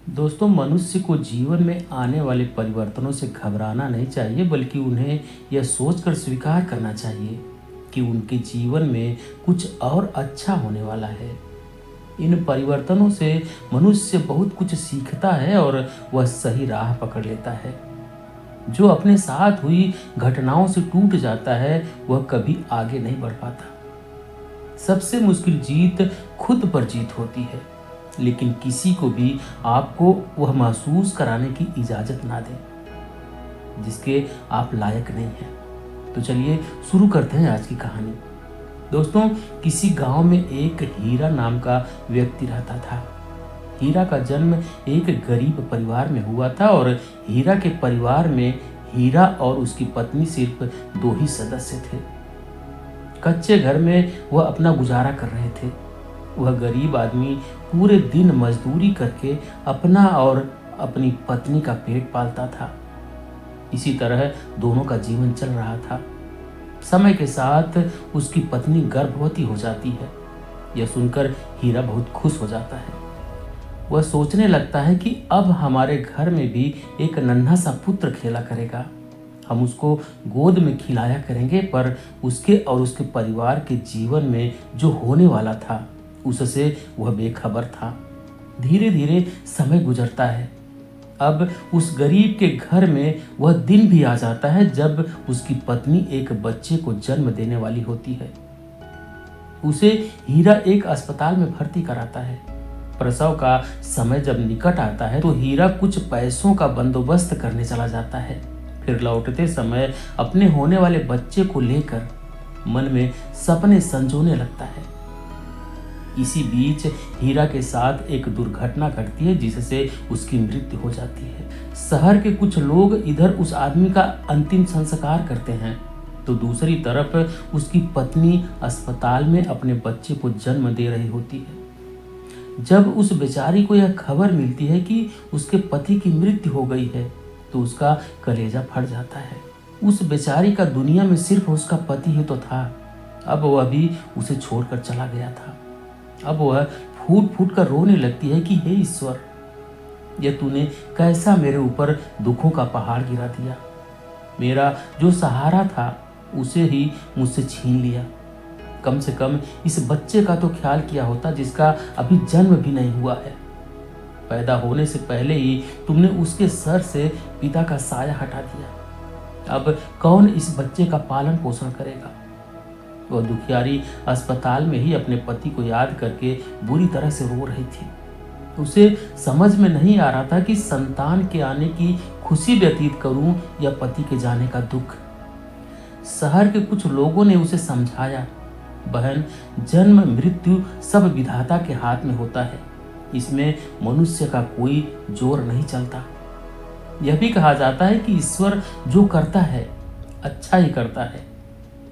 दोस्तों, मनुष्य को जीवन में आने वाले परिवर्तनों से घबराना नहीं चाहिए, बल्कि उन्हें यह सोचकर स्वीकार करना चाहिए कि उनके जीवन में कुछ और अच्छा होने वाला है। इन परिवर्तनों से मनुष्य बहुत कुछ सीखता है और वह सही राह पकड़ लेता है। जो अपने साथ हुई घटनाओं से टूट जाता है, वह कभी आगे नहीं बढ़ पाता। सबसे मुश्किल जीत खुद पर जीत होती है, लेकिन किसी को भी आपको वह महसूस कराने की इजाजत ना दें जिसके आप लायक नहीं हैं। तो चलिए शुरू करते हैं आज की कहानी। दोस्तों, किसी गांव में एक हीरा नाम का व्यक्ति रहता था। हीरा का जन्म एक गरीब परिवार में हुआ था और हीरा के परिवार में हीरा और उसकी पत्नी सिर्फ दो ही सदस्य थे। कच्चे घर में वह अपना गुजारा कर रहे थे। वह गरीब आदमी पूरे दिन मजदूरी करके अपना और अपनी पत्नी का पेट पालता था। इसी तरह दोनों का जीवन चल रहा था। समय के साथ उसकी पत्नी गर्भवती हो जाती है। यह सुनकर हीरा बहुत खुश हो जाता है। वह सोचने लगता है कि अब हमारे घर में भी एक नन्हा सा पुत्र खेला करेगा। हम उसको गोद में खिलाया करेंगे। पर उसके और उसके परिवार के जीवन में जो होने वाला था, उससे वह बेखबर था। धीरे धीरे समय गुजरता है। अब उस गरीब के घर में वह दिन भी आ जाता है जब उसकी पत्नी एक बच्चे को जन्म देने वाली होती है। उसे हीरा एक अस्पताल में भर्ती कराता है। प्रसव का समय जब निकट आता है तो हीरा कुछ पैसों का बंदोबस्त करने चला जाता है। फिर लौटते समय अपने होने वाले बच्चे को लेकर मन में सपने संजोने लगता है। इसी बीच हीरा के साथ एक दुर्घटना घटती है जिससे उसकी मृत्यु हो जाती है। शहर के कुछ लोग इधर उस आदमी का अंतिम संस्कार करते हैं, तो दूसरी तरफ उसकी पत्नी अस्पताल में अपने बच्चे को जन्म दे रही होती है। जब उस बेचारी को यह खबर मिलती है कि उसके पति की मृत्यु हो गई है, तो उसका कलेजा फट जाता है। उस बेचारी का दुनिया में सिर्फ उसका पति ही तो था। अब वह भी उसे छोड़कर चला गया था। अब वह फूट फूट कर रोने लगती है कि हे ईश्वर, यह तूने कैसा मेरे ऊपर दुखों का पहाड़ गिरा दिया। मेरा जो सहारा था उसे ही मुझसे छीन लिया। कम से कम इस बच्चे का तो ख्याल किया होता जिसका अभी जन्म भी नहीं हुआ है। पैदा होने से पहले ही तुमने उसके सर से पिता का साया हटा दिया। अब कौन इस बच्चे का पालन पोषण करेगा। वह दुखियारी अस्पताल में ही अपने पति को याद करके बुरी तरह से रो रही थी। उसे समझ में नहीं आ रहा था कि संतान के आने की खुशी व्यतीत करूं या पति के जाने का दुख। शहर के कुछ लोगों ने उसे समझाया, बहन, जन्म मृत्यु सब विधाता के हाथ में होता है, इसमें मनुष्य का कोई जोर नहीं चलता। यह भी कहा जाता है कि ईश्वर जो करता है अच्छा ही करता है।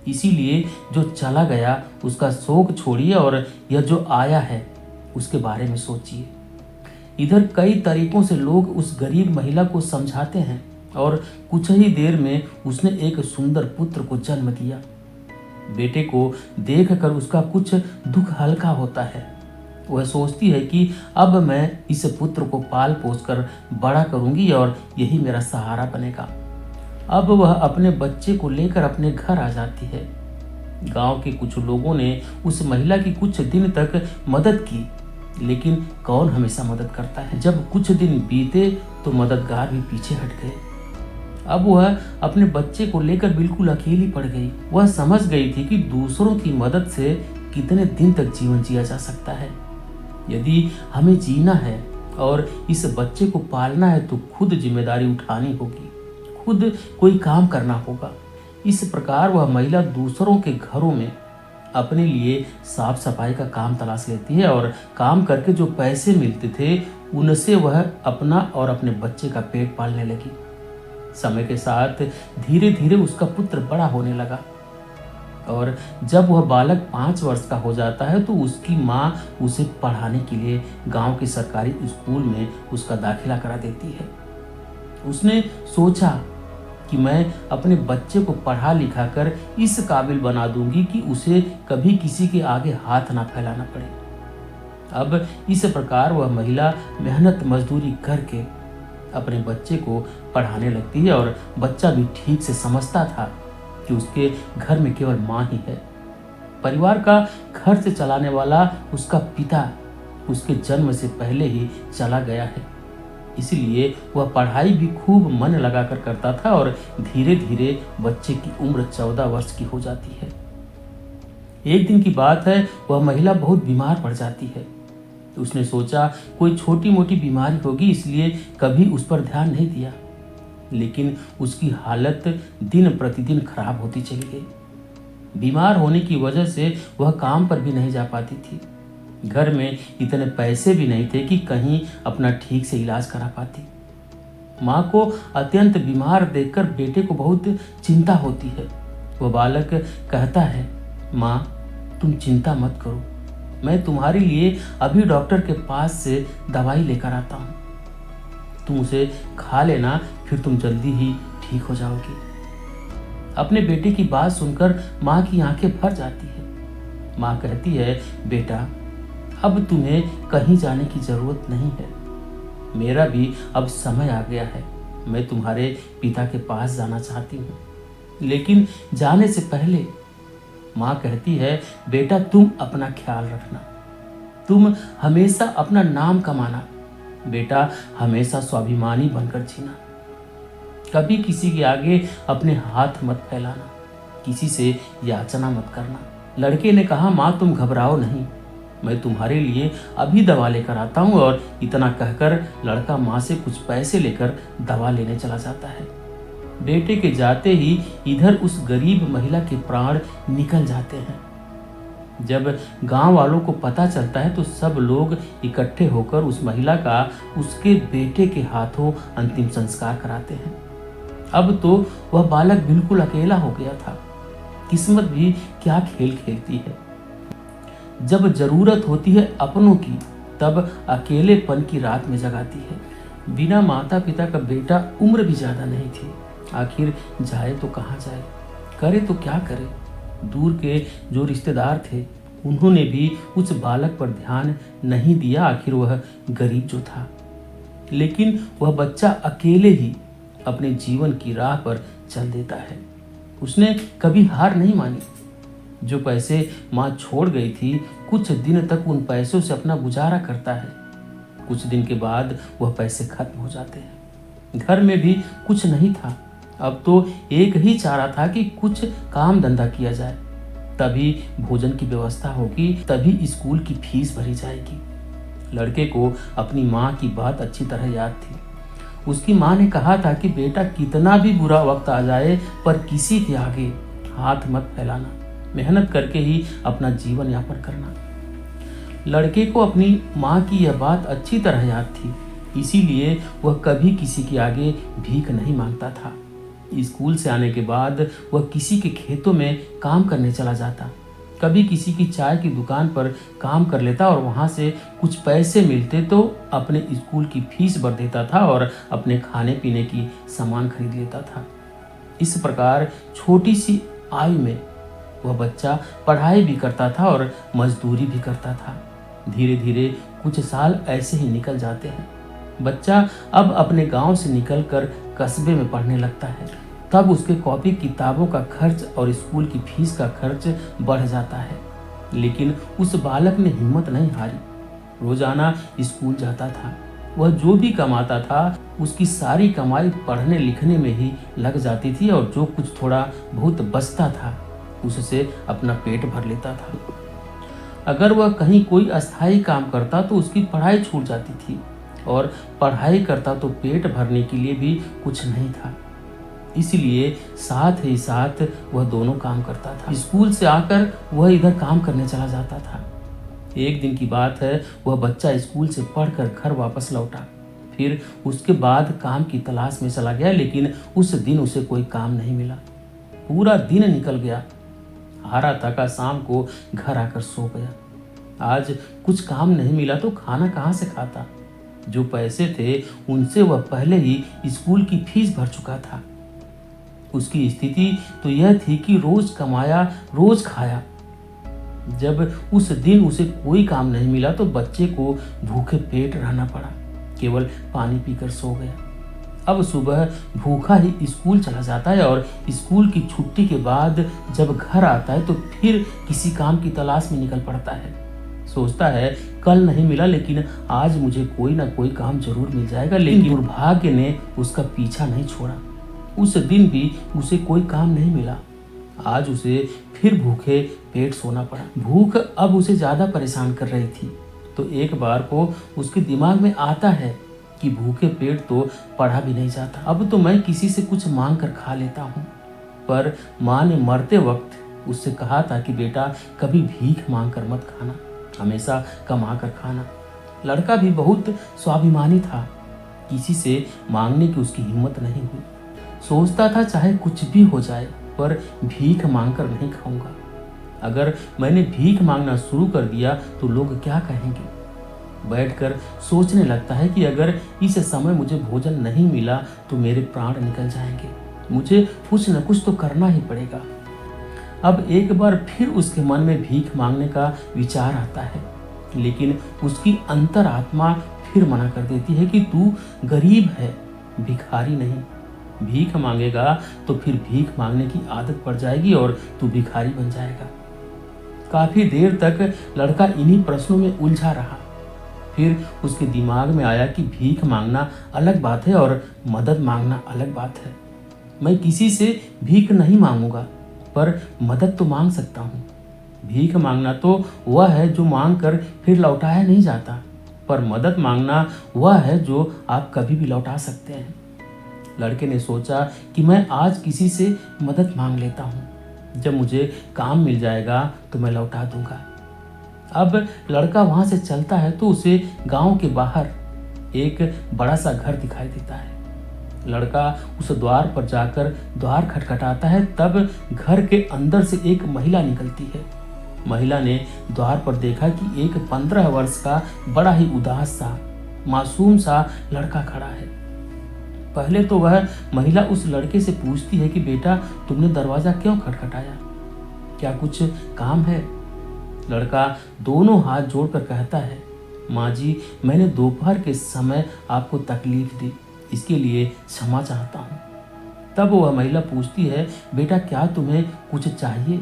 इसीलिए जो चला गया उसका शोक छोड़िए और यह जो आया है उसके बारे में सोचिए। इधर कई तरीकों से लोग उस गरीब महिला को समझाते हैं और कुछ ही देर में उसने एक सुंदर पुत्र को जन्म दिया। बेटे को देखकर उसका कुछ दुख हल्का होता है। वह सोचती है कि अब मैं इस पुत्र को पाल पोस कर बड़ा करूंगी और यही मेरा सहारा बनेगा। अब वह अपने बच्चे को लेकर अपने घर आ जाती है। गांव के कुछ लोगों ने उस महिला की कुछ दिन तक मदद की, लेकिन कौन हमेशा मदद करता है। जब कुछ दिन बीते तो मददगार भी पीछे हट गए। अब वह अपने बच्चे को लेकर बिल्कुल अकेली पड़ गई। वह समझ गई थी कि दूसरों की मदद से कितने दिन तक जीवन जिया जा सकता है। यदि हमें जीना है और इस बच्चे को पालना है तो खुद जिम्मेदारी उठानी होगी, खुद कोई काम करना होगा। इस प्रकार वह महिला दूसरों के घरों में अपने लिए साफ सफाई का काम तलाश लेती है और काम करके जो पैसे मिलते थे उनसे वह अपना और अपने बच्चे का पेट पालने लगी। समय के साथ धीरे धीरे उसका पुत्र बड़ा होने लगा और जब वह बालक 5 वर्ष का हो जाता है तो उसकी माँ उसे पढ़ाने के लिए गांव के सरकारी स्कूल में उसका दाखिला करा देती है। उसने सोचा कि मैं अपने बच्चे को पढ़ा लिखा कर इस काबिल बना दूंगी कि उसे कभी किसी के आगे हाथ ना फैलाना पड़े। अब इस प्रकार वह महिला मेहनत मजदूरी करके अपने बच्चे को पढ़ाने लगती है और बच्चा भी ठीक से समझता था कि उसके घर में केवल माँ ही है। परिवार का खर्च चलाने वाला उसका पिता उसके जन्म से पहले ही चला गया है, इसलिए वह पढ़ाई भी खूब मन लगाकर करता था और धीरे धीरे बच्चे की उम्र 14 वर्ष की हो जाती है। एक दिन की बात है, वह महिला बहुत बीमार पड़ जाती है। उसने सोचा कोई छोटी मोटी बीमारी होगी, इसलिए कभी उस पर ध्यान नहीं दिया, लेकिन उसकी हालत दिन प्रतिदिन खराब होती चली गई। बीमार होने की वजह से वह काम पर भी नहीं जा पाती थी। घर में इतने पैसे भी नहीं थे कि कहीं अपना ठीक से इलाज करा पाती। माँ को अत्यंत बीमार देखकर बेटे को बहुत चिंता होती है। वह बालक कहता है, माँ तुम चिंता मत करो, मैं तुम्हारे लिए अभी डॉक्टर के पास से दवाई लेकर आता हूँ, तुम उसे खा लेना, फिर तुम जल्दी ही ठीक हो जाओगी। अपने बेटे की बात सुनकर माँ की आंखें भर जाती है। माँ कहती है, बेटा अब तुम्हें कहीं जाने की जरूरत नहीं है, मेरा भी अब समय आ गया है, मैं तुम्हारे पिता के पास जाना चाहती हूँ। लेकिन जाने से पहले माँ कहती है, बेटा तुम अपना ख्याल रखना, तुम हमेशा अपना नाम कमाना, बेटा हमेशा स्वाभिमानी बनकर जीना, कभी किसी के आगे अपने हाथ मत फैलाना, किसी से याचना मत करना। लड़के ने कहा, माँ तुम घबराओ नहीं, मैं तुम्हारे लिए अभी दवा लेकर आता हूँ। और इतना कहकर लड़का माँ से कुछ पैसे लेकर दवा लेने चला जाता है। बेटे के जाते ही इधर उस गरीब महिला के प्राण निकल जाते हैं। जब गांव वालों को पता चलता है तो सब लोग इकट्ठे होकर उस महिला का उसके बेटे के हाथों अंतिम संस्कार कराते हैं। अब तो वह बालक बिल्कुल अकेला हो गया था। किस्मत भी क्या खेल खेलती है, जब जरूरत होती है अपनों की तब अकेलेपन की रात में जगाती है। बिना माता पिता का बेटा उम्र भी ज्यादा नहीं थी, आखिर जाए तो कहाँ जाए, करे तो क्या करे। दूर के जो रिश्तेदार थे उन्होंने भी उस बालक पर ध्यान नहीं दिया, आखिर वह गरीब जो था। लेकिन वह बच्चा अकेले ही अपने जीवन की राह पर चल देता है। उसने कभी हार नहीं मानी। जो पैसे माँ छोड़ गई थी, कुछ दिन तक उन पैसों से अपना गुजारा करता है। कुछ दिन के बाद वह पैसे खत्म हो जाते हैं। घर में भी कुछ नहीं था। अब तो एक ही चारा था कि कुछ काम धंधा किया जाए, तभी भोजन की व्यवस्था होगी, तभी स्कूल की फीस भरी जाएगी। लड़के को अपनी माँ की बात अच्छी तरह याद थी। उसकी माँ ने कहा था कि बेटा कितना भी बुरा वक्त आ जाए पर किसी के आगे हाथ मत फैलाना, मेहनत करके ही अपना जीवन यापन करना। लड़के को अपनी माँ की यह बात अच्छी तरह याद थी, इसीलिए वह कभी किसी के आगे भीख नहीं मांगता था। स्कूल से आने के बाद वह किसी के खेतों में काम करने चला जाता, कभी किसी की चाय की दुकान पर काम कर लेता और वहाँ से कुछ पैसे मिलते तो अपने स्कूल की फीस भर देता था और अपने खाने पीने की सामान खरीद लेता था। इस प्रकार छोटी सी आयु में वह बच्चा पढ़ाई भी करता था और मजदूरी भी करता था। धीरे धीरे कुछ साल ऐसे ही निकल जाते हैं। बच्चा अब अपने गांव से निकलकर कस्बे में पढ़ने लगता है। तब उसके कॉपी किताबों का खर्च और स्कूल की फीस का खर्च बढ़ जाता है। लेकिन उस बालक ने हिम्मत नहीं हारी। रोजाना स्कूल जाता था। वह जो भी कमाता था उसकी सारी कमाई पढ़ने लिखने में ही लग जाती थी और जो कुछ थोड़ा बहुत बचता था उससे अपना पेट भर लेता था। अगर वह कहीं कोई अस्थायी काम करता तो उसकी पढ़ाई छूट जाती थी और पढ़ाई करता तो पेट भरने के लिए भी कुछ नहीं था। इसलिए साथ ही साथ वह दोनों काम करता था। स्कूल से आकर वह इधर काम करने चला जाता था। एक दिन की बात है, वह बच्चा स्कूल से पढ़कर घर वापस लौटा। फिर उसके बाद काम की तलाश में चला गया, लेकिन उस दिन उसे कोई काम नहीं मिला। पूरा दिन निकल गया। हारा थका शाम को घर आकर सो गया। आज कुछ काम नहीं मिला तो खाना कहाँ से खाता। जो पैसे थे उनसे वह पहले ही स्कूल की फीस भर चुका था। उसकी स्थिति तो यह थी कि रोज कमाया रोज खाया। जब उस दिन उसे कोई काम नहीं मिला तो बच्चे को भूखे पेट रहना पड़ा, केवल पानी पीकर सो गया। अब सुबह भूखा ही स्कूल चला जाता है और स्कूल की छुट्टी के बाद जब घर आता है तो फिर किसी काम की तलाश में निकल पड़ता है। सोचता है कल नहीं मिला लेकिन आज मुझे कोई ना कोई काम जरूर मिल जाएगा, लेकिन दुर्भाग्य ने उसका पीछा नहीं छोड़ा। उस दिन भी उसे कोई काम नहीं मिला। आज उसे फिर भूखे पेट सोना पड़ा। भूख अब उसे ज्यादा परेशान कर रही थी, तो एक बार को उसके दिमाग में आता है कि भूखे पेट तो पढ़ा भी नहीं जाता, अब तो मैं किसी से कुछ मांग कर खा लेता हूँ। पर माँ ने मरते वक्त उससे कहा था कि बेटा कभी भीख मांग कर मत खाना, हमेशा कमा कर खाना। लड़का भी बहुत स्वाभिमानी था, किसी से मांगने की उसकी हिम्मत नहीं हुई। सोचता था चाहे कुछ भी हो जाए पर भीख मांग कर नहीं खाऊंगा। अगर मैंने भीख मांगना शुरू कर दिया तो लोग क्या कहेंगे। बैठकर सोचने लगता है कि अगर इस समय मुझे भोजन नहीं मिला तो मेरे प्राण निकल जाएंगे, मुझे कुछ न कुछ तो करना ही पड़ेगा। अब एक बार फिर उसके मन में भीख मांगने का विचार आता है, लेकिन उसकी अंतरात्मा फिर मना कर देती है कि तू गरीब है, भिखारी नहीं। भीख मांगेगा तो फिर भीख मांगने की आदत पड़ जाएगी और तू भिखारी बन जाएगा। काफी देर तक लड़का इन्हीं प्रश्नों में उलझा रहा। फिर उसके दिमाग में आया कि भीख मांगना अलग बात है और मदद मांगना अलग बात है। मैं किसी से भीख नहीं मांगूंगा, पर मदद तो मांग सकता हूँ। भीख मांगना तो वह है जो मांग कर फिर लौटाया नहीं जाता, पर मदद मांगना वह है जो आप कभी भी लौटा सकते हैं। लड़के ने सोचा कि मैं आज किसी से मदद मांग लेता हूँ, जब मुझे काम मिल जाएगा तो मैं लौटा दूंगा। अब लड़का वहां से चलता है तो उसे गांव के बाहर एक बड़ा सा घर दिखाई देता है। लड़का उस द्वार पर जाकर द्वार खटखटाता है, तब घर के अंदर से एक महिला निकलती है। महिला ने द्वार पर देखा कि एक 15 वर्ष का बड़ा ही उदास सा मासूम सा लड़का खड़ा है। पहले तो वह महिला उस लड़के से पूछती है कि बेटा तुमने दरवाजा क्यों खटखटाया, क्या कुछ काम है। लड़का दोनों हाथ जोड़कर कहता है, माँ जी मैंने दोपहर के समय आपको तकलीफ दी, इसके लिए क्षमा चाहता हूँ। तब वह महिला पूछती है, बेटा क्या तुम्हें कुछ चाहिए,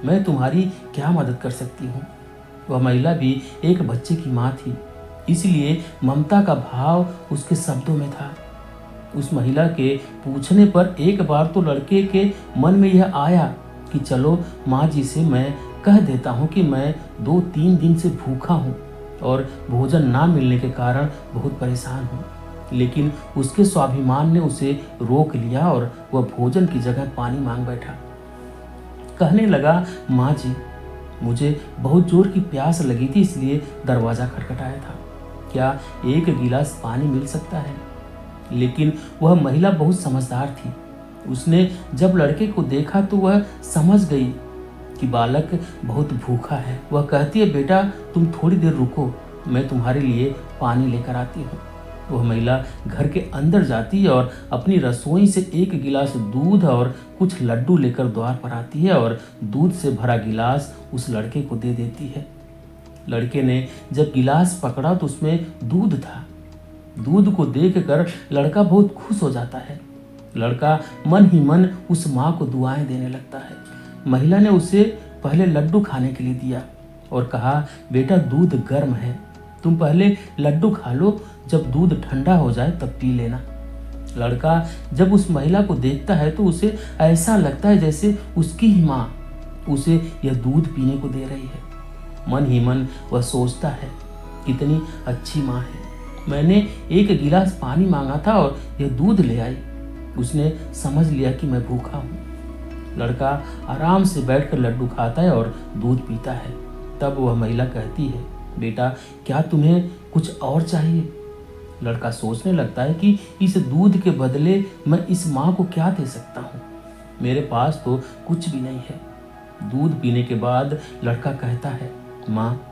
मैं तुम्हारी क्या मदद कर सकती हूँ। वह महिला भी एक बच्चे की माँ थी, इसलिए ममता का भाव उसके शब्दों में था। उस महिला के पूछने पर एक बार तो लड़के के मन में यह आया कि चलो माँ जी से मैं कह देता हूँ कि मैं 2-3 दिन से भूखा हूँ और भोजन ना मिलने के कारण बहुत परेशान हूँ। लेकिन उसके स्वाभिमान ने उसे रोक लिया और वह भोजन की जगह पानी मांग बैठा। कहने लगा, माँ जी मुझे बहुत जोर की प्यास लगी थी इसलिए दरवाज़ा खटखटाया था, क्या एक गिलास पानी मिल सकता है। लेकिन वह महिला बहुत समझदार थी। उसने जब लड़के को देखा तो वह समझ गई कि बालक बहुत भूखा है। वह कहती है, बेटा तुम थोड़ी देर रुको, मैं तुम्हारे लिए पानी लेकर आती हूँ। वह महिला घर के अंदर जाती है और अपनी रसोई से एक गिलास दूध और कुछ लड्डू लेकर द्वार पर आती है और दूध से भरा गिलास उस लड़के को दे देती है। लड़के ने जब गिलास पकड़ा तो उसमें दूध था। दूध को देखकर लड़का बहुत खुश हो जाता है। लड़का मन ही मन उस माँ को दुआएं देने लगता है। महिला ने उसे पहले लड्डू खाने के लिए दिया और कहा, बेटा दूध गर्म है, तुम पहले लड्डू खा लो, जब दूध ठंडा हो जाए तब पी लेना। लड़का जब उस महिला को देखता है तो उसे ऐसा लगता है जैसे उसकी ही माँ उसे यह दूध पीने को दे रही है। मन ही मन वह सोचता है, कितनी अच्छी माँ है, मैंने एक गिलास पानी मांगा था और यह दूध ले आई। उसने समझ लिया कि मैं भूखा हूँ। लड़का आराम से बैठकर लड्डू खाता है और दूध पीता है। तब वह महिला कहती है, बेटा क्या तुम्हें कुछ और चाहिए। लड़का सोचने लगता है कि इस दूध के बदले मैं इस माँ को क्या दे सकता हूँ, मेरे पास तो कुछ भी नहीं है। दूध पीने के बाद लड़का कहता है, माँ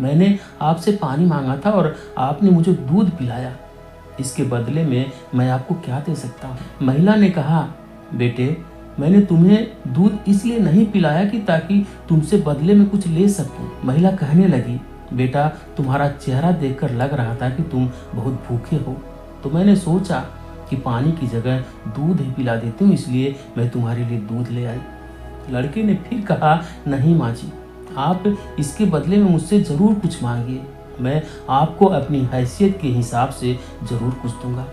मैंने आपसे पानी मांगा था और आपने मुझे दूध पिलाया, इसके बदले में मैं आपको क्या दे सकता हूँ। महिला ने कहा, बेटे मैंने तुम्हें दूध इसलिए नहीं पिलाया कि ताकि तुमसे बदले में कुछ ले सकूं। महिला कहने लगी, बेटा, तुम्हारा चेहरा देखकर लग रहा था कि तुम बहुत भूखे हो, तो मैंने सोचा कि पानी की जगह दूध ही पिला देती हूँ, इसलिए मैं तुम्हारे लिए दूध ले आई। लड़के ने फिर कहा, नहीं माँ जी, आप इसके बदले में मुझसे ज़रूर कुछ मांगिए, मैं आपको अपनी हैसियत के हिसाब से ज़रूर कुछ दूंगा।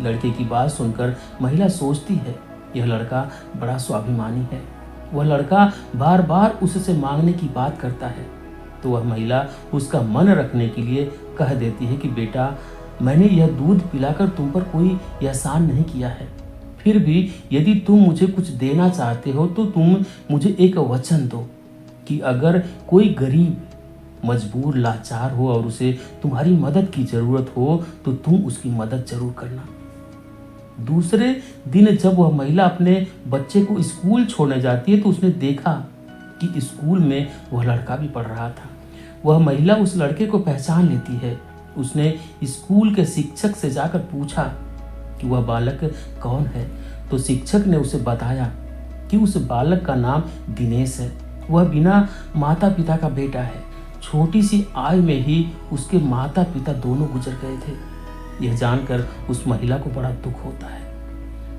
लड़के की बात सुनकर महिला सोचती है, यह लड़का बड़ा स्वाभिमानी है। वह लड़का बार बार उससे मांगने की बात करता है, तो वह महिला उसका मन रखने के लिए कह देती है कि बेटा, मैंने यह दूध पिलाकर तुम पर कोई एहसान नहीं किया है, फिर भी यदि तुम मुझे कुछ देना चाहते हो तो तुम मुझे एक वचन दो कि अगर कोई गरीब, मजबूर, लाचार हो और उसे तुम्हारी मदद की जरूरत हो तो तुम उसकी मदद जरूर करना। दूसरे दिन जब वह महिला अपने बच्चे को स्कूल छोड़ने जाती है तो उसने देखा कि स्कूल में वह लड़का भी पढ़ रहा था। वह महिला उस लड़के को पहचान लेती है। उसने स्कूल के शिक्षक से जाकर पूछा कि वह बालक कौन है, तो शिक्षक ने उसे बताया कि उस बालक का नाम दिनेश है। वह बिना माता पिता का बेटा है। छोटी सी आयु में ही उसके माता पिता दोनों गुजर गए थे। यह जानकर उस महिला को बड़ा दुख होता है।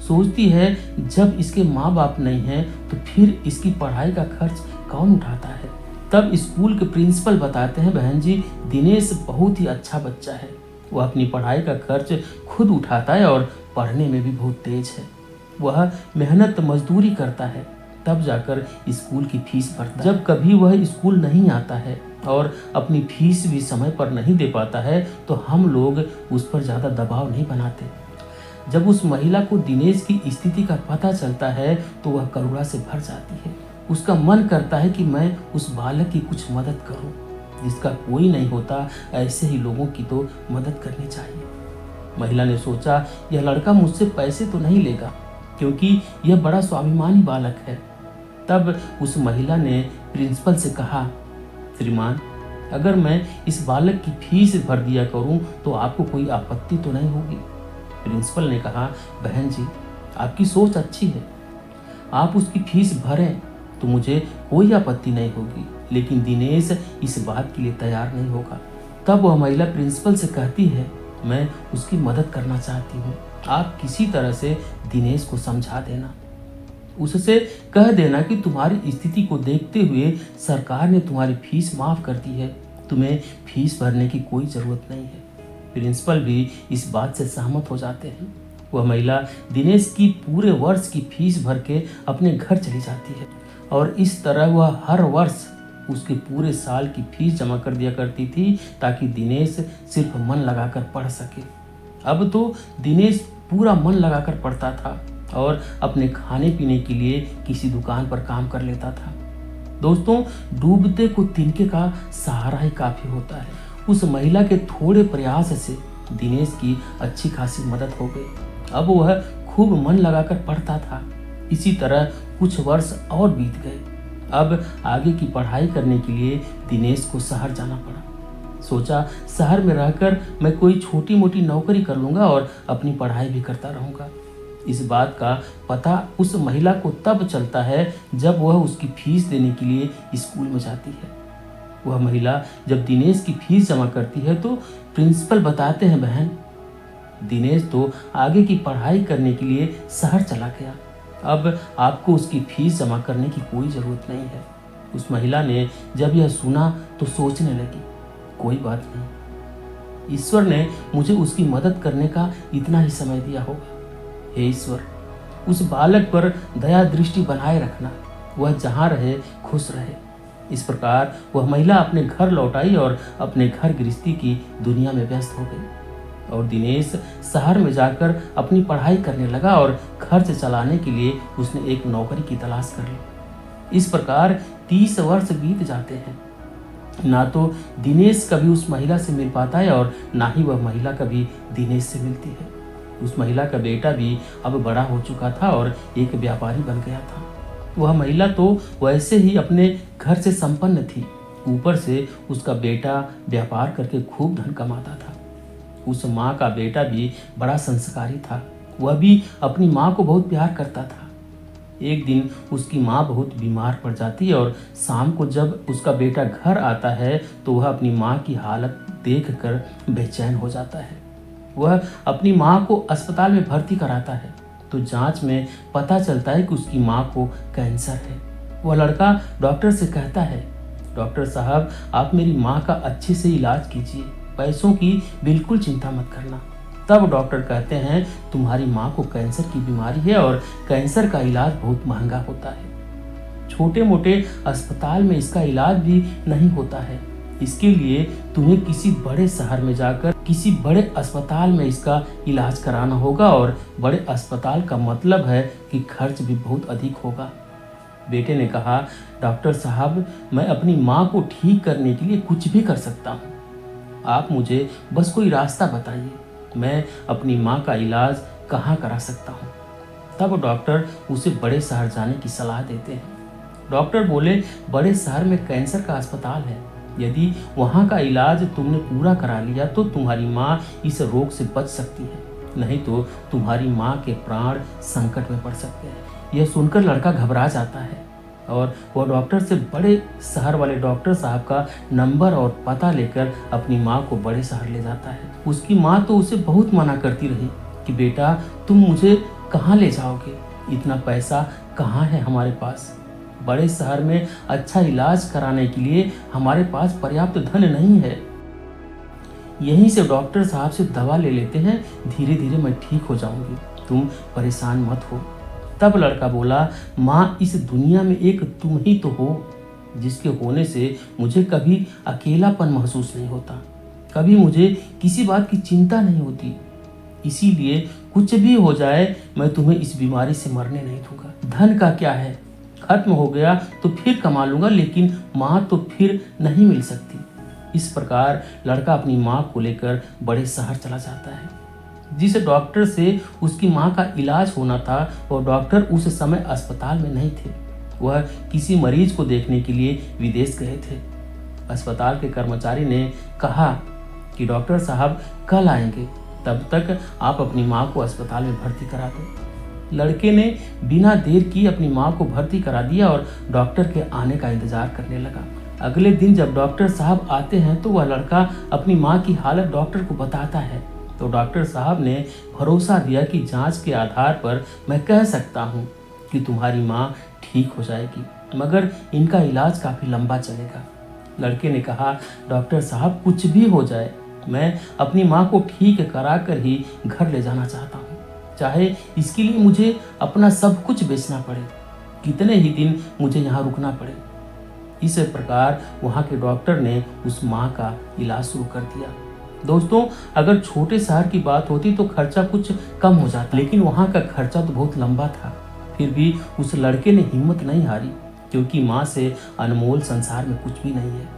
सोचती है, जब इसके माँ बाप नहीं हैं तो फिर इसकी पढ़ाई का खर्च कौन उठाता है। तब स्कूल के प्रिंसिपल बताते हैं, बहन जी, दिनेश बहुत ही अच्छा बच्चा है, वह अपनी पढ़ाई का खर्च खुद उठाता है और पढ़ने में भी बहुत तेज है। वह मेहनत मजदूरी करता है, तब जाकर स्कूल की फीस भरता है। जब कभी वह स्कूल नहीं आता है और अपनी फीस भी समय पर नहीं दे पाता है तो हम लोग उस पर ज़्यादा दबाव नहीं बनाते। जब उस महिला को दिनेश की स्थिति का पता चलता है तो वह करुणा से भर जाती है। उसका मन करता है कि मैं उस बालक की कुछ मदद करूं, जिसका कोई नहीं होता, ऐसे ही लोगों की तो मदद करनी चाहिए। महिला ने सोचा, यह लड़का मुझसे पैसे तो नहीं लेगा क्योंकि यह बड़ा स्वाभिमानी बालक है। तब उस महिला ने प्रिंसिपल से कहा, श्रीमान, अगर मैं इस बालक की फीस भर दिया करूं तो आपको कोई आपत्ति तो नहीं होगी। प्रिंसिपल ने कहा, बहन जी, आपकी सोच अच्छी है, आप उसकी फीस भरें तो मुझे कोई आपत्ति नहीं होगी, लेकिन दिनेश इस बात के लिए तैयार नहीं होगा। तब वह महिला प्रिंसिपल से कहती है, मैं उसकी मदद करना चाहती हूँ, आप किसी तरह से दिनेश को समझा देना, उससे कह देना कि तुम्हारी स्थिति को देखते हुए सरकार ने तुम्हारी फीस माफ कर दी है, तुम्हें फीस भरने की कोई जरूरत नहीं है। प्रिंसिपल भी इस बात से सहमत हो जाते हैं। वह महिला दिनेश की पूरे वर्ष की फीस भर के अपने घर चली जाती है और इस तरह वह हर वर्ष उसके पूरे साल की फीस जमा कर दिया करती थी ताकि दिनेश सिर्फ मन लगाकर पढ़ सके। अब तो दिनेश पूरा मन लगाकर पढ़ता था और अपने खाने पीने के लिए किसी दुकान पर काम कर लेता था। दोस्तों, डूबते को तिनके का सहारा ही काफी होता है। उस महिला के थोड़े प्रयास से दिनेश की अच्छी खासी मदद हो गई। अब वह खूब मन लगाकर पढ़ता था। इसी तरह कुछ वर्ष और बीत गए। अब आगे की पढ़ाई करने के लिए दिनेश को शहर जाना पड़ा। सोचा, शहर में रहकर मैं कोई छोटी मोटी नौकरी कर लूंगा और अपनी पढ़ाई भी करता रहूंगा। इस बात का पता उस महिला को तब चलता है जब वह उसकी फीस देने के लिए स्कूल में जाती है। वह महिला जब दिनेश की फीस जमा करती है तो प्रिंसिपल बताते हैं, बहन, दिनेश तो आगे की पढ़ाई करने के लिए शहर चला गया, अब आपको उसकी फीस जमा करने की कोई ज़रूरत नहीं है। उस महिला ने जब यह सुना तो सोचने लगी, कोई बात नहीं, ईश्वर ने मुझे उसकी मदद करने का इतना ही समय दिया होगा। हे ईश्वर, उस बालक पर दया दृष्टि बनाए रखना, वह जहाँ रहे खुश रहे। इस प्रकार वह महिला अपने घर लौट आई और अपने घर गृहस्थी की दुनिया में व्यस्त हो गई और दिनेश शहर में जाकर अपनी पढ़ाई करने लगा और खर्च चलाने के लिए उसने एक नौकरी की तलाश कर ली। इस प्रकार 30 वर्ष बीत जाते हैं। ना तो दिनेश कभी उस महिला से मिल पाता है और ना ही वह महिला कभी दिनेश से मिलती है। उस महिला का बेटा भी अब बड़ा हो चुका था और एक व्यापारी बन गया था। वह महिला तो वैसे ही अपने घर से संपन्न थी, ऊपर से उसका बेटा व्यापार करके खूब धन कमाता था। उस माँ का बेटा भी बड़ा संस्कारी था, वह भी अपनी माँ को बहुत प्यार करता था। एक दिन उसकी माँ बहुत बीमार पड़ जाती है और शाम को जब उसका बेटा घर आता है तो वह अपनी माँ की हालत देखकर बेचैन हो जाता है। वह अपनी माँ को अस्पताल में भर्ती कराता है तो जांच में पता चलता है कि उसकी माँ को कैंसर है। वह लड़का डॉक्टर से कहता है, डॉक्टर साहब आप मेरी माँ का अच्छे से इलाज कीजिए, पैसों की बिल्कुल चिंता मत करना। तब डॉक्टर कहते हैं तुम्हारी माँ को कैंसर की बीमारी है और कैंसर का इलाज बहुत महंगा होता है। छोटे मोटे अस्पताल में इसका इलाज भी नहीं होता है। इसके लिए तुम्हें किसी बड़े शहर में जाकर किसी बड़े अस्पताल में इसका इलाज कराना होगा और बड़े अस्पताल का मतलब है कि खर्च भी बहुत अधिक होगा। बेटे ने कहा, डॉक्टर साहब मैं अपनी माँ को ठीक करने के लिए कुछ भी कर सकता हूँ, आप मुझे बस कोई रास्ता बताइए, मैं अपनी माँ का इलाज कहाँ करा सकता हूँ। तब डॉक्टर उसे बड़े शहर जाने की सलाह देते हैं। डॉक्टर बोले बड़े शहर में कैंसर का अस्पताल है, यदि वहाँ का इलाज तुमने पूरा करा लिया तो तुम्हारी माँ इस रोग से बच सकती है, नहीं तो तुम्हारी माँ के प्राण संकट में पड़ सकते हैं। यह सुनकर लड़का घबरा जाता है और वह डॉक्टर से बड़े शहर वाले डॉक्टर साहब का नंबर और पता लेकर अपनी माँ को बड़े शहर ले जाता है। उसकी माँ तो उसे बहुत मना करती रही कि बेटा तुम मुझे कहाँ ले जाओगे, इतना पैसा कहाँ है हमारे पास, बड़े शहर में अच्छा इलाज कराने के लिए हमारे पास पर्याप्त धन नहीं है। यहीं से डॉक्टर साहब से दवा ले लेते हैं, धीरे धीरे मैं ठीक हो जाऊंगी, तुम परेशान मत हो। तब लड़का बोला, माँ इस दुनिया में एक तुम ही तो हो, जिसके होने से मुझे कभी अकेलापन महसूस नहीं होता, कभी मुझे किसी बात की चिंता नहीं होती। इसीलिए कुछ भी हो जाए मैं तुम्हें इस बीमारी से मरने नहीं दूंगा। धन का क्या है, खत्म हो गया तो फिर कमा लूंगा, लेकिन माँ तो फिर नहीं मिल सकती। इस प्रकार लड़का अपनी माँ को लेकर बड़े शहर चला जाता है। जिस डॉक्टर से उसकी माँ का इलाज होना था वो डॉक्टर उस समय अस्पताल में नहीं थे, वह किसी मरीज को देखने के लिए विदेश गए थे। अस्पताल के कर्मचारी ने कहा कि डॉक्टर साहब कल आएंगे, तब तक आप अपनी माँ को अस्पताल में भर्ती करा दो। लड़के ने बिना देर की अपनी माँ को भर्ती करा दिया और डॉक्टर के आने का इंतजार करने लगा। अगले दिन जब डॉक्टर साहब आते हैं तो वह लड़का अपनी माँ की हालत डॉक्टर को बताता है तो डॉक्टर साहब ने भरोसा दिया कि जांच के आधार पर मैं कह सकता हूँ कि तुम्हारी माँ ठीक हो जाएगी, मगर इनका इलाज काफ़ी लंबा चलेगा। लड़के ने कहा, डॉक्टर साहब कुछ भी हो जाए मैं अपनी माँ को ठीक करा कर ही घर ले जाना चाहता हूँ, चाहे इसके लिए मुझे अपना सब कुछ बेचना पड़े, कितने ही दिन मुझे यहाँ रुकना पड़े। इस प्रकार वहाँ के डॉक्टर ने उस माँ का इलाज शुरू कर दिया। दोस्तों अगर छोटे शहर की बात होती तो खर्चा कुछ कम हो जाता, लेकिन वहाँ का खर्चा तो बहुत लंबा था। फिर भी उस लड़के ने हिम्मत नहीं हारी, क्योंकि माँ से अनमोल संसार में कुछ भी नहीं है।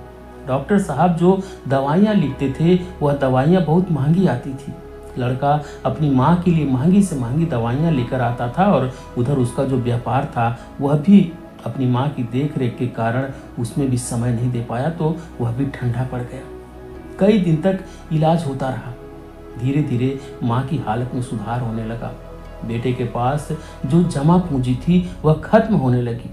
डॉक्टर साहब जो दवाइयाँ लिखते थे वह दवाइयाँ बहुत महंगी आती थी। लड़का अपनी माँ के लिए महंगी से महंगी दवाइयाँ लेकर आता था और उधर उसका जो व्यापार था वह भी अपनी माँ की देख रेख के कारण उसमें भी समय नहीं दे पाया, तो वह भी ठंडा पड़ गया। कई दिन तक इलाज होता रहा। धीरे धीरे माँ की हालत में सुधार होने लगा। बेटे के पास जो जमा पूंजी थी वह खत्म होने लगी।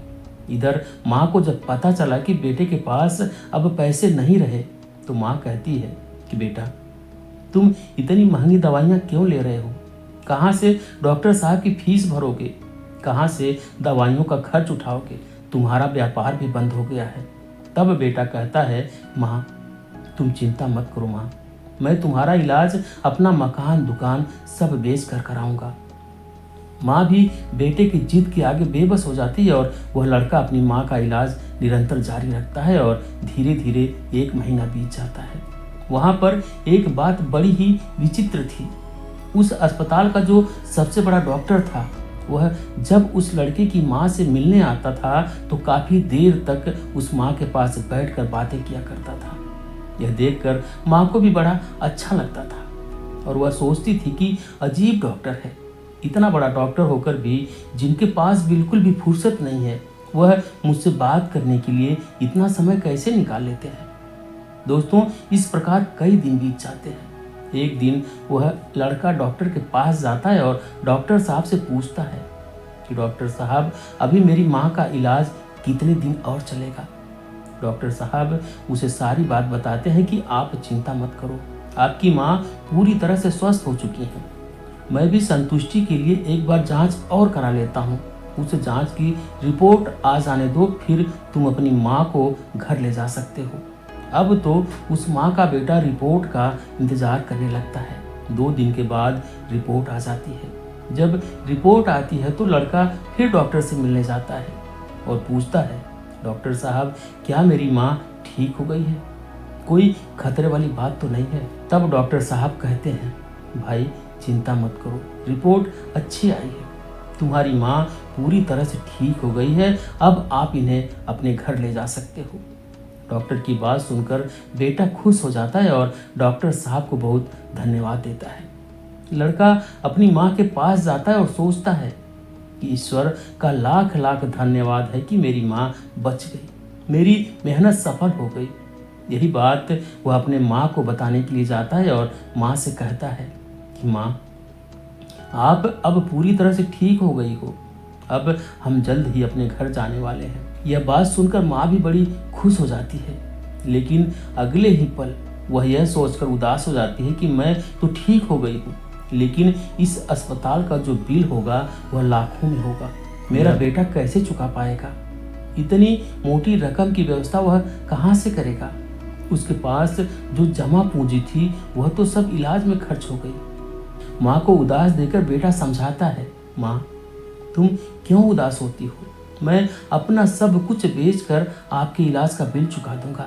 इधर माँ को जब पता चला कि बेटे के पास अब पैसे नहीं रहे तो माँ कहती है कि बेटा तुम इतनी महंगी दवाइयाँ क्यों ले रहे हो, कहाँ से डॉक्टर साहब की फीस भरोगे, कहाँ से दवाइयों का खर्च उठाओगे, तुम्हारा व्यापार भी बंद हो गया है। तब बेटा कहता है, माँ तुम चिंता मत करो माँ, मैं तुम्हारा इलाज अपना मकान दुकान सब बेच कर कराऊंगा। माँ भी बेटे की जिद के आगे बेबस हो जाती है और वह लड़का अपनी माँ का इलाज निरंतर जारी रखता है और धीरे धीरे 1 महीना बीत जाता है। वहाँ पर एक बात बड़ी ही विचित्र थी। उस अस्पताल का जो सबसे बड़ा डॉक्टर था वह जब उस लड़के की माँ से मिलने आता था तो काफ़ी देर तक उस माँ के पास बैठकर बातें किया करता था। यह देखकर माँ को भी बड़ा अच्छा लगता था और वह सोचती थी कि अजीब डॉक्टर है, इतना बड़ा डॉक्टर होकर भी जिनके पास बिल्कुल भी फुर्सत नहीं है वह मुझसे बात करने के लिए इतना समय कैसे निकाल लेते हैं। दोस्तों इस प्रकार कई दिन बीत जाते हैं। एक दिन वह लड़का डॉक्टर के पास जाता है और डॉक्टर साहब से पूछता है, कि डॉक्टर साहब अभी मेरी माँ का इलाज कितने दिन और चलेगा। डॉक्टर साहब उसे सारी बात बताते हैं कि आप चिंता मत करो, आपकी माँ पूरी तरह से स्वस्थ हो चुकी हैं। मैं भी संतुष्टि के लिए एक बार जांच और करा लेता हूँ। उस जांच की रिपोर्ट आ जाने दो, फिर तुम अपनी माँ को घर ले जा सकते हो। अब तो उस माँ का बेटा रिपोर्ट का इंतजार करने लगता है। 2 दिन के बाद रिपोर्ट आ जाती है। जब रिपोर्ट आती है तो लड़का फिर डॉक्टर से मिलने जाता है और पूछता है, डॉक्टर साहब क्या मेरी माँ ठीक हो गई है? कोई खतरे वाली बात तो नहीं है? तब डॉक्टर साहब कहते हैं, भाई चिंता मत करो, रिपोर्ट अच्छी आई है, तुम्हारी माँ पूरी तरह से ठीक हो गई है, अब आप इन्हें अपने घर ले जा सकते हो। डॉक्टर की बात सुनकर बेटा खुश हो जाता है और डॉक्टर साहब को बहुत धन्यवाद देता है। लड़का अपनी माँ के पास जाता है और सोचता है कि ईश्वर का लाख लाख धन्यवाद है कि मेरी माँ बच गई, मेरी मेहनत सफल हो गई। यही बात वह अपने माँ को बताने के लिए जाता है और माँ से कहता है कि माँ आप अब पूरी तरह से ठीक हो गई हो, अब हम जल्द ही अपने घर जाने वाले हैं। यह बात सुनकर माँ भी बड़ी खुश हो जाती है, लेकिन अगले ही पल वह यह सोचकर उदास हो जाती है कि मैं तो ठीक हो गई हूँ, लेकिन इस अस्पताल का जो बिल होगा वह लाखों में होगा। मेरा बेटा कैसे चुका पाएगा? इतनी मोटी रकम की व्यवस्था वह कहाँ से करेगा? उसके पास जो जमा पूंजी थी वह तो सब इलाज में खर्च हो गई। माँ को उदास देखकर बेटा समझाता है, माँ तुम क्यों उदास होती हो? मैं अपना सब कुछ बेचकर आपके इलाज का बिल चुका दूंगा,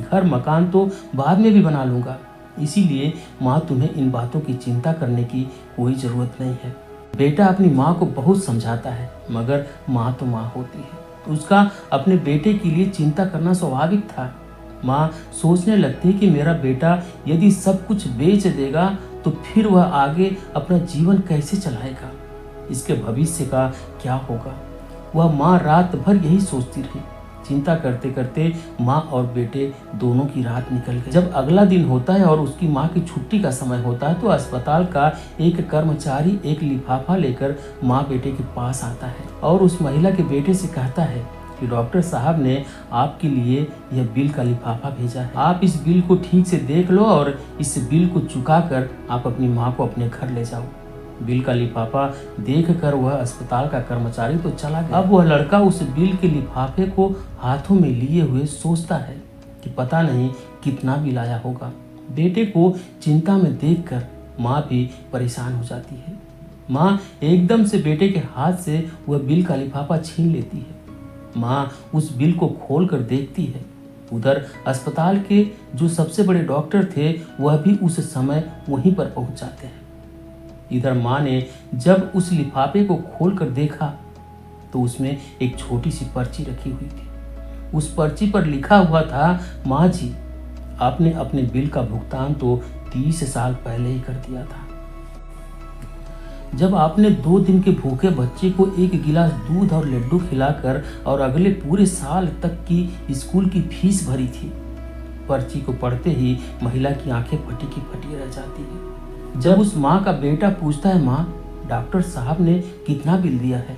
घर मकान तो बाद में भी बना लूंगा। इसीलिए माँ तुम्हें इन बातों की चिंता करने की कोई ज़रूरत नहीं है। बेटा अपनी माँ को बहुत समझाता है, मगर माँ तो माँ होती है, उसका अपने बेटे के लिए चिंता करना स्वाभाविक था। माँ सोचने लगती है कि मेरा बेटा यदि सब कुछ बेच देगा तो फिर वह आगे अपना जीवन कैसे चलाएगा, इसके भविष्य का क्या होगा। वह माँ रात भर यही सोचती रही। चिंता करते करते माँ और बेटे दोनों की रात निकल गई। जब अगला दिन होता है और उसकी माँ की छुट्टी का समय होता है तो अस्पताल का एक कर्मचारी एक लिफाफा लेकर माँ बेटे के पास आता है और उस महिला के बेटे से कहता है कि डॉक्टर साहब ने आपके लिए यह बिल का लिफाफा भेजा है, आप इस बिल को ठीक से देख लो और इस बिल को चुका कर आप अपनी माँ को अपने घर ले जाओ। बिल का लिफाफा देखकर वह अस्पताल का कर्मचारी तो चला गया। अब वह लड़का उस बिल के लिफाफे को हाथों में लिए हुए सोचता है कि पता नहीं कितना बिल आया होगा। बेटे को चिंता में देखकर माँ भी परेशान हो जाती है। माँ एकदम से बेटे के हाथ से वह बिल का लिफाफा छीन लेती है। माँ उस बिल को खोल कर देखती है। उधर अस्पताल के जो सबसे बड़े डॉक्टर थे वह भी उस समय वहीं पर पहुंच जाते हैं। इधर माँ ने जब उस लिफाफे को खोल कर देखा तो उसमें एक छोटी सी पर्ची रखी हुई थी। उस पर्ची पर लिखा हुआ था, माँ जी आपने अपने बिल का भुगतान तो 30 साल पहले ही कर दिया था। जब आपने 2 दिन के भूखे बच्चे को एक गिलास दूध और लड्डू खिलाकर और अगले पूरे साल तक की स्कूल की फीस भरी थी। पर्ची को पढ़ते ही महिला की आंखें फटी की फटी रह जाती है। जब उस माँ का बेटा पूछता है, माँ डॉक्टर साहब ने कितना बिल दिया है,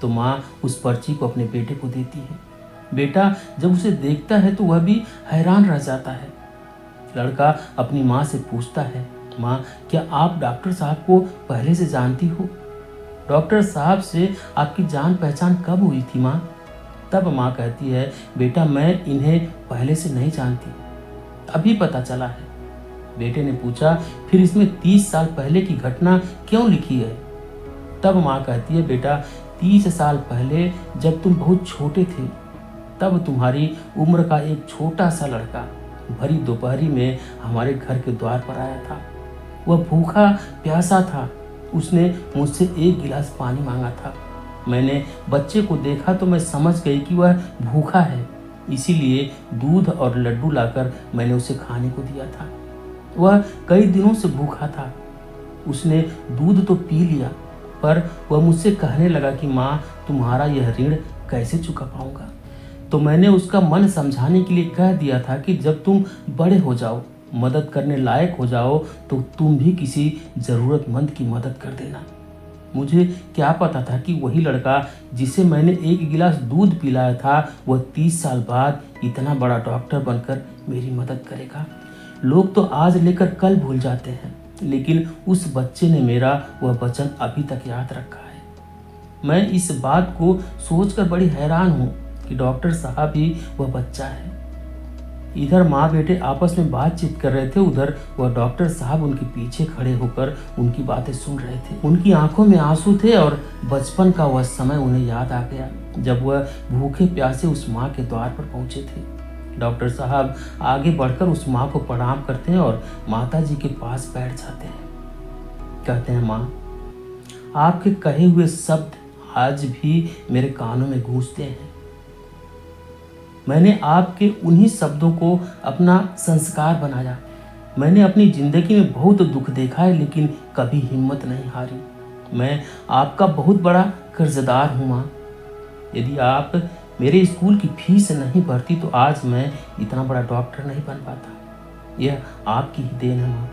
तो माँ उस पर्ची को अपने बेटे को देती है। बेटा जब उसे देखता है तो वह भी हैरान रह जाता है। लड़का अपनी माँ से पूछता है, माँ क्या आप डॉक्टर साहब को पहले से जानती हो? डॉक्टर साहब से आपकी जान पहचान कब हुई थी माँ? तब माँ कहती है, बेटा मैं इन्हें पहले से नहीं जानती, अभी पता चला है। बेटे ने पूछा, फिर इसमें 30 साल पहले की घटना क्यों लिखी है? तब माँ कहती है, बेटा 30 साल पहले जब तुम बहुत छोटे थे तब तुम्हारी उम्र का एक छोटा सा लड़का भरी दोपहरी में हमारे घर के द्वार पर आया था। वह भूखा प्यासा था। उसने मुझसे 1 गिलास पानी मांगा था। मैंने बच्चे को देखा तो मैं समझ गई कि वह भूखा है, इसीलिए दूध और लड्डू लाकर मैंने उसे खाने को दिया था। वह कई दिनों से भूखा था। उसने दूध तो पी लिया, पर वह मुझसे कहने लगा कि माँ तुम्हारा यह ऋण कैसे चुका पाऊंगा। तो मैंने उसका मन समझाने के लिए कह दिया था कि जब तुम बड़े हो जाओ, मदद करने लायक हो जाओ, तो तुम भी किसी ज़रूरतमंद की मदद कर देना। मुझे क्या पता था कि वही लड़का जिसे मैंने एक गिलास दूध पिलाया था वह 30 साल बाद इतना बड़ा डॉक्टर बनकर मेरी मदद करेगा। लोग तो आज लेकर कल भूल जाते हैं, लेकिन उस बच्चे ने मेरा वह वचन अभी तक याद रखा है। मैं इस बात को सोचकर बड़ी हैरान हूँ कि डॉक्टर साहब ही वह बच्चा है। इधर माँ बेटे आपस में बातचीत कर रहे थे, उधर वह डॉक्टर साहब उनके पीछे खड़े होकर उनकी बातें सुन रहे थे। उनकी आंखों में आंसू थे और बचपन का वह समय उन्हें याद आ गया जब वह भूखे प्यासे उस माँ के द्वार पर पहुंचे थे। डॉक्टर साहब आगे बढ़कर उस माँ को प्रणाम करते हैं और माता जी के पास बैठ जाते हैं। कहते हैं, माँ, आपके कहे हुए शब्द आज भी मेरे कानों में गूंजते हैं। मैंने आपके उन्हीं शब्दों को अपना संस्कार बनाया। मैंने अपनी जिंदगी में बहुत दुख देखा है, लेकिन कभी हिम्मत नहीं हारी। मैं आपका बहुत बड़ा कर्जदार हूँ माँ। यदि आप मेरे स्कूल की फीस नहीं भरती तो आज मैं इतना बड़ा डॉक्टर नहीं बन पाता। यह आपकी ही देन है माँ।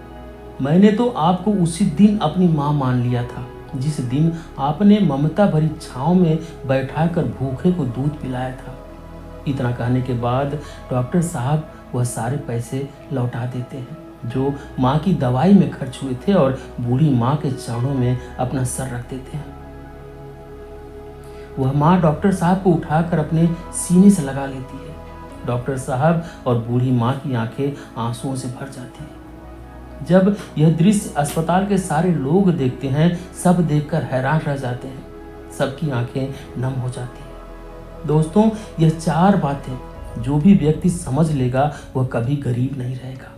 मैंने तो आपको उसी दिन अपनी माँ मान लिया था जिस दिन आपने ममता भरी छाँव में बैठाकर भूखे को दूध पिलाया था। इतना कहने के बाद डॉक्टर साहब वह सारे पैसे लौटा देते हैं जो माँ की दवाई में खर्च हुए थे और बूढ़ी माँ के चरणों में अपना सर रख देते हैं। वह माँ डॉक्टर साहब को उठाकर अपने सीने से लगा लेती है। डॉक्टर साहब और बूढ़ी माँ की आंखें आंसुओं से भर जाती हैं। जब यह दृश्य अस्पताल के सारे लोग देखते हैं, सब देखकर हैरान रह जाते हैं। सबकी आंखें नम हो जाती हैं। दोस्तों, यह 4 बातें जो भी व्यक्ति समझ लेगा वह कभी गरीब नहीं रहेगा।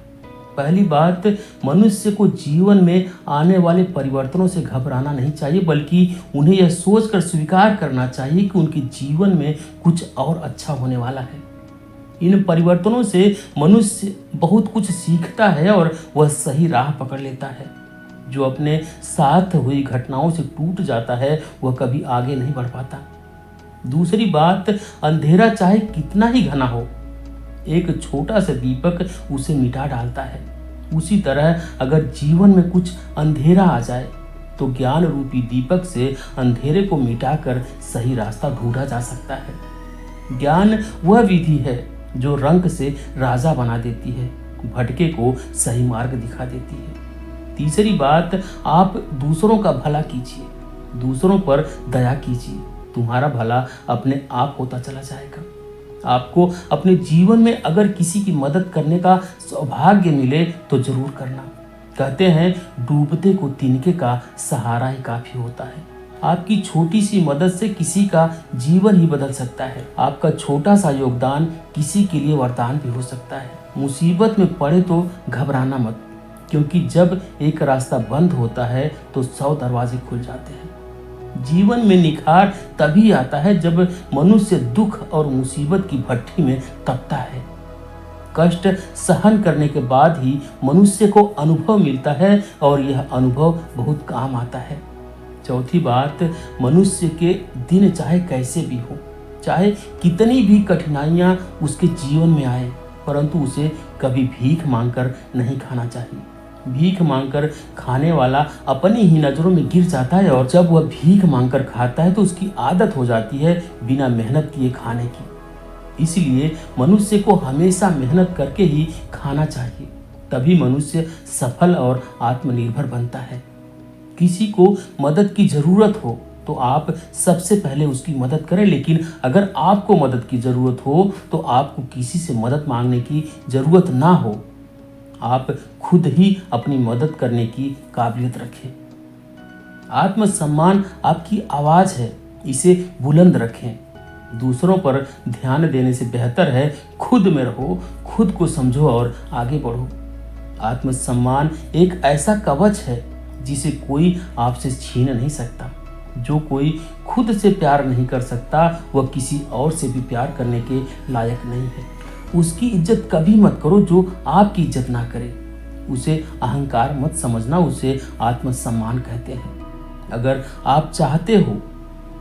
पहली बात, मनुष्य को जीवन में आने वाले परिवर्तनों से घबराना नहीं चाहिए, बल्कि उन्हें यह सोचकर स्वीकार करना चाहिए कि उनके जीवन में कुछ और अच्छा होने वाला है। इन परिवर्तनों से मनुष्य बहुत कुछ सीखता है और वह सही राह पकड़ लेता है। जो अपने साथ हुई घटनाओं से टूट जाता है वह कभी आगे नहीं बढ़ पाता। दूसरी बात, अंधेरा चाहे कितना ही घना हो, एक छोटा सा दीपक उसे मिटा डालता है। उसी तरह अगर जीवन में कुछ अंधेरा आ जाए तो ज्ञान रूपी दीपक से अंधेरे को मिटाकर सही रास्ता ढूंढा जा सकता है। ज्ञान वह विधि है जो रंक से राजा बना देती है, भटके को सही मार्ग दिखा देती है। तीसरी बात, आप दूसरों का भला कीजिए, दूसरों पर दया कीजिए, तुम्हारा भला अपने आप होता चला जाएगा। आपको अपने जीवन में अगर किसी की मदद करने का सौभाग्य मिले तो जरूर करना। कहते हैं, डूबते को तिनके का सहारा ही काफी होता है। आपकी छोटी सी मदद से किसी का जीवन ही बदल सकता है। आपका छोटा सा योगदान किसी के लिए वरदान भी हो सकता है। मुसीबत में पड़े तो घबराना मत, क्योंकि जब एक रास्ता बंद होता है तो 100 दरवाजे खुल जाते हैं। जीवन में निखार तभी आता है जब मनुष्य दुख और मुसीबत की भट्ठी में तपता है। कष्ट सहन करने के बाद ही मनुष्य को अनुभव मिलता है और यह अनुभव बहुत काम आता है। चौथी बात, मनुष्य के दिन चाहे कैसे भी हो, चाहे कितनी भी कठिनाइयां उसके जीवन में आए, परंतु उसे कभी भीख मांगकर नहीं खाना चाहिए। भीख मांगकर खाने वाला अपनी ही नजरों में गिर जाता है और जब वह भीख मांगकर खाता है तो उसकी आदत हो जाती है बिना मेहनत किए खाने की। इसलिए मनुष्य को हमेशा मेहनत करके ही खाना चाहिए, तभी मनुष्य सफल और आत्मनिर्भर बनता है। किसी को मदद की जरूरत हो तो आप सबसे पहले उसकी मदद करें, लेकिन अगर आपको मदद की जरूरत हो तो आपको किसी से मदद मांगने की जरूरत ना हो। आप खुद ही अपनी मदद करने की काबिलियत रखें। आत्मसम्मान आपकी आवाज है, इसे बुलंद रखें। दूसरों पर ध्यान देने से बेहतर है खुद में रहो, खुद को समझो और आगे बढ़ो। आत्मसम्मान एक ऐसा कवच है जिसे कोई आपसे छीन नहीं सकता। जो कोई खुद से प्यार नहीं कर सकता वह किसी और से भी प्यार करने के लायक नहीं है। उसकी इज्जत कभी मत करो जो आपकी इज्जत ना करे। उसे अहंकार मत समझना, उसे आत्मसम्मान कहते हैं। अगर आप चाहते हो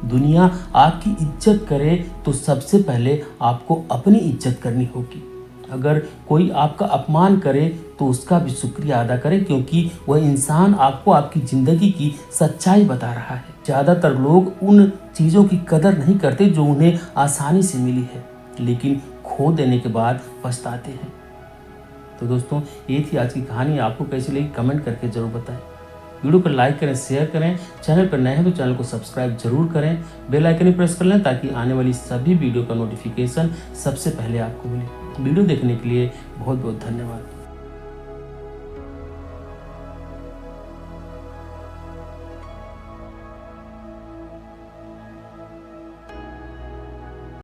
दुनिया आपकी इज्जत करे तो सबसे पहले आपको अपनी इज्जत करनी होगी। अगर कोई आपका अपमान करे तो उसका भी शुक्रिया अदा करें, क्योंकि वह इंसान आपको आपकी ज़िंदगी की सच्चाई बता रहा है। ज़्यादातर लोग उन चीज़ों की कदर नहीं करते जो उन्हें आसानी से मिली है, लेकिन खो देने के बाद पछताते हैं। तो दोस्तों, ये थी आज की कहानी। आपको कैसी लगी कमेंट करके ज़रूर बताएं। वीडियो को लाइक करें, शेयर करें। चैनल पर नए हैं तो चैनल को सब्सक्राइब जरूर करें। बेल आइकन प्रेस कर लें ताकि आने वाली सभी वीडियो का नोटिफिकेशन सबसे पहले आपको मिले। वीडियो देखने के लिए बहुत बहुत धन्यवाद।